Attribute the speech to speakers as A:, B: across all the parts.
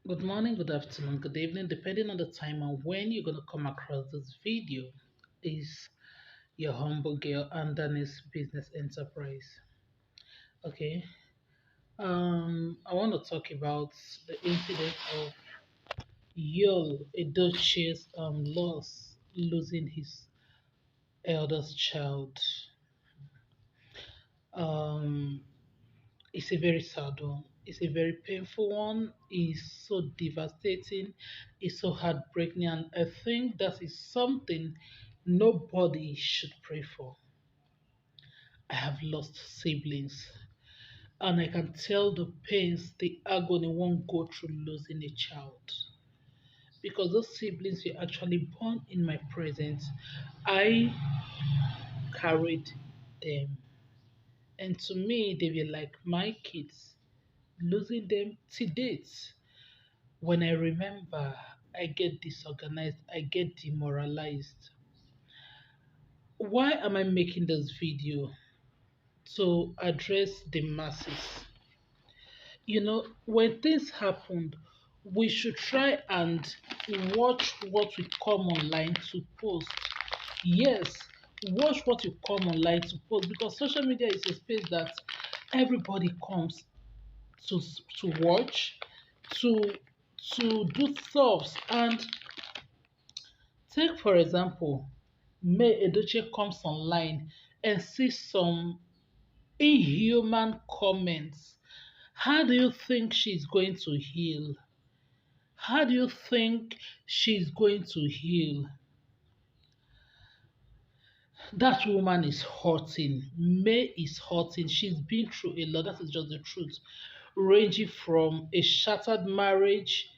A: Good morning, good afternoon, good evening, depending on the time and when you're going to come across this video. Is your humble girl Andanis Business Enterprise. Okay. I want to talk about the incident of edochie's loss, losing his eldest child. Um, it's a very sad one. It's a very painful one. It's so devastating. It's so heartbreaking. And I think that is something nobody should pray for. I have lost siblings. And I can tell the pains, the agony one go through losing a child. Because those siblings were actually born in my presence. I carried them. And to me, they were like my kids. Losing them to date. When I remember, I get disorganized, I get demoralized. Why am I making this video? To address the masses. When things happen, we should try and watch what we come online to post. Yes, watch what you come online to post because social media is a space that everybody comes to watch, to do stuffs. And take for example, May Edochie comes online and sees some inhuman comments. How do you think she's going to heal? How do you think she's going to heal? That woman is hurting. May is hurting. She's been through a lot. That is just the truth. Ranging from a shattered marriage.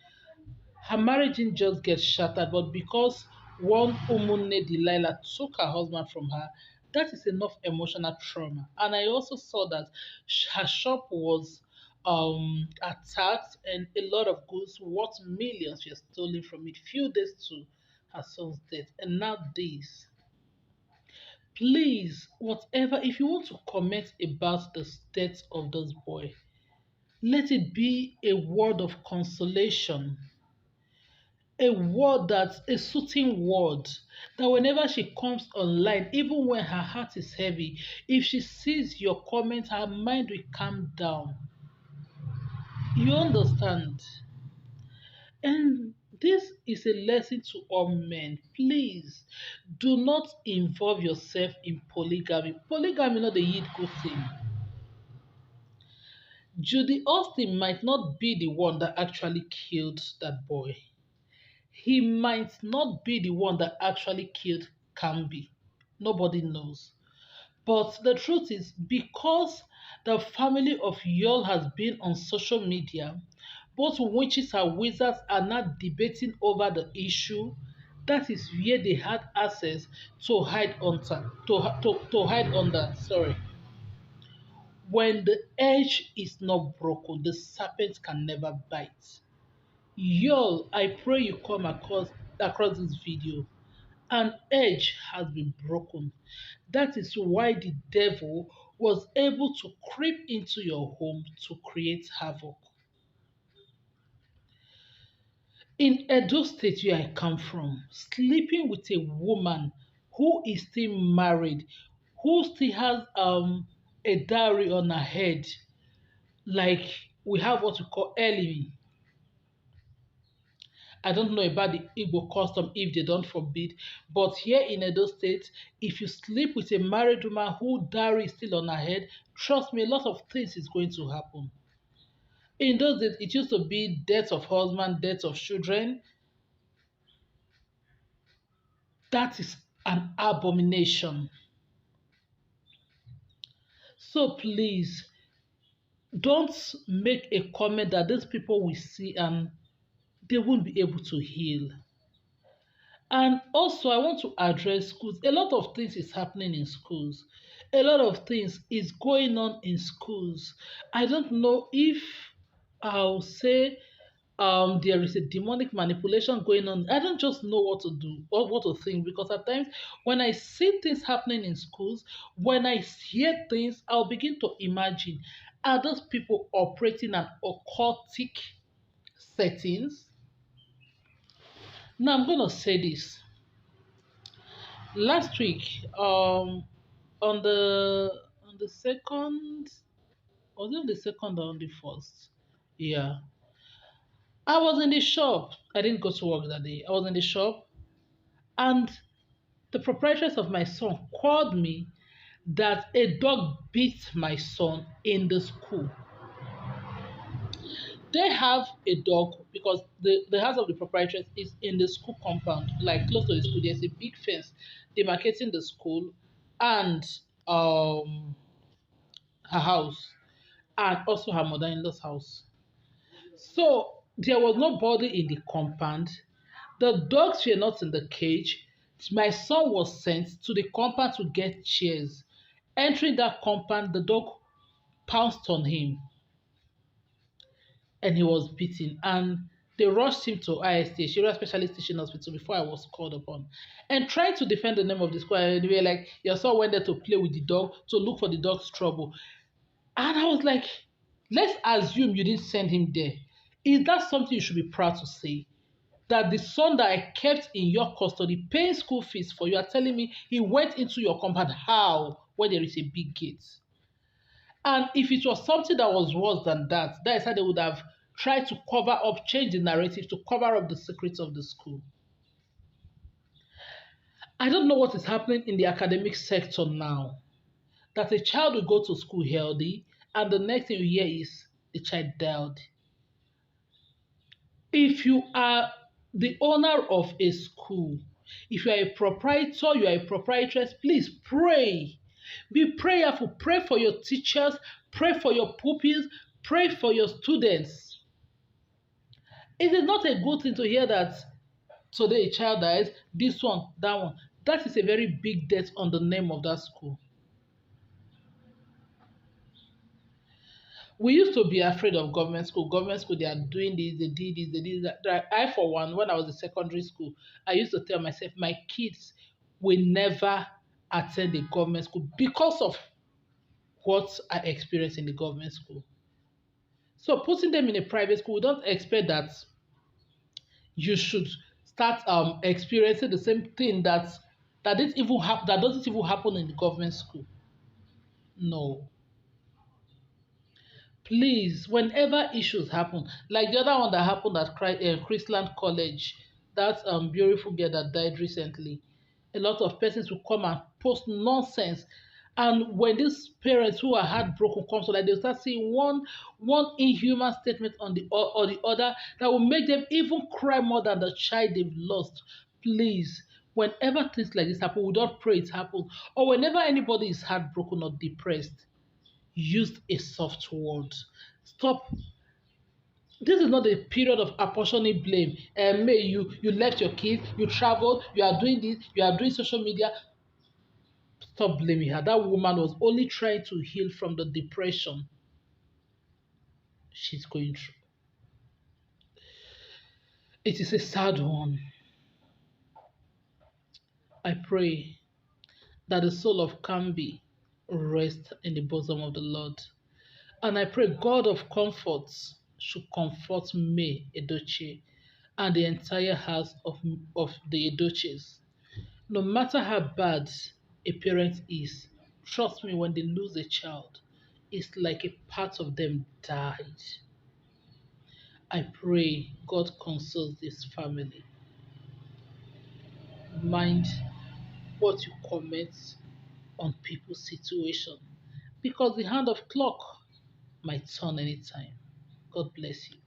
A: Her marriage didn't just get shattered, but because one Umune Delilah took her husband from her, that is enough emotional trauma. And I also saw that her shop was attacked and a lot of goods worth millions were stolen from it. Few days to her son's death. And now this. Please, whatever, if you want to comment about the death of this boy, let it be a word of consolation, a word that's a soothing word that whenever she comes online, even when her heart is heavy, if she sees your comment, her mind will calm down. You understand? And this is a lesson to all men. Please do not involve yourself in polygamy. Polygamy not the yield good thing. Judy Austin might not be the one that actually killed that boy. He might not be the one that actually killed Camby. Nobody knows. But the truth is, because the family of Yul has been on social media, both witches and wizards are now debating over the issue. That is where they had access to hide under. To hide under. Sorry. When the edge is not broken, the serpent can never bite. Y'all, I pray you come across this video. An edge has been broken. That is why the devil was able to creep into your home to create havoc. In Edo State, where I come from, sleeping with a woman who is still married, who still has a dowry on her head, like we have what we call elimi. I don't know about the Igbo custom if they don't forbid, but here in Edo State, if you sleep with a married woman who dowry is still on her head, trust me, a lot of things is going to happen. In those days, it used to be death of husband, death of children. That is an abomination. So please, don't make a comment that these people will see and they won't be able to heal. And also, I want to address schools. A lot of things is happening in schools. A lot of things is going on in schools. I don't know if I'll say there is a demonic manipulation going on. I don't just know what to do or what to think because at times when I see things happening in schools, when I hear things, I'll begin to imagine, are those people operating an occultic settings. Now I'm gonna say this. Last week, on the second, was it the second or on the first? Yeah, I was in the shop. I didn't go to work that day. I was in the shop, and the proprietress of my son called me that a dog beat my son in the school. They have a dog because the house of the proprietress is in the school compound, like close to the school. There's a big fence demarcating the school and um her house, and also her mother-in-law's house. So there was nobody in the compound. The dogs were not in the cage. My son was sent to the compound to get chairs. Entering that compound, the dog pounced on him and he was beaten. And they rushed him to IST, Area Specialist Teaching Hospital, before I was called upon. And trying to defend the name of the school, and they were like, your son went there to play with the dog, to look for the dog's trouble. And I was like, let's assume you didn't send him there. Is that something you should be proud to say? That the son that I kept in your custody, paying school fees for you, are telling me he went into your compound. How? When there is a big gate. And if it was something that was worse than that, that is how they would have tried to cover up, change the narrative to cover up the secrets of the school. I don't know what is happening in the academic sector now. That a child will go to school healthy, and the next thing you hear is the child died. If you are the owner of a school, if you are a proprietor, you are a proprietress, please pray. Be prayerful. Pray for your teachers, pray for your pupils, pray for your students. It is not a good thing to hear that today a child dies, this one, that one. That is a very big debt on the name of that school. We used to be afraid of government school. Government school, they are doing this, they did this, they did that. I, for one, when I was in secondary school, I used to tell myself, my kids will never attend a government school because of what I experienced in the government school. So putting them in a private school, we don't expect that you should start experiencing the same thing that doesn't even happen in the government school. No. Please, whenever issues happen, like the other one that happened at Chrisland College, that beautiful girl that died recently, a lot of persons will come and post nonsense. And when these parents who are heartbroken come to, like, they'll start seeing one inhuman statement on or the other that will make them even cry more than the child they've lost. Please, whenever things like this happen, we don't pray it happens. Or whenever anybody is heartbroken or depressed, use a soft word. Stop. This is not a period of apportioning blame. May you left your kids, you traveled, you are doing this, you are doing social media. Stop blaming her. That woman was only trying to heal from the depression she's going through. It is a sad one. I pray that the soul of Kambi rest in the bosom of the Lord. And I pray God of comforts should comfort May Edochie and the entire house of the Edochies. No matter how bad a parent is, trust me, when they lose a child, it's like a part of them died. I pray God consoles this family. Mind what you comment on people's situation, because the hand of clock might turn anytime. God bless you.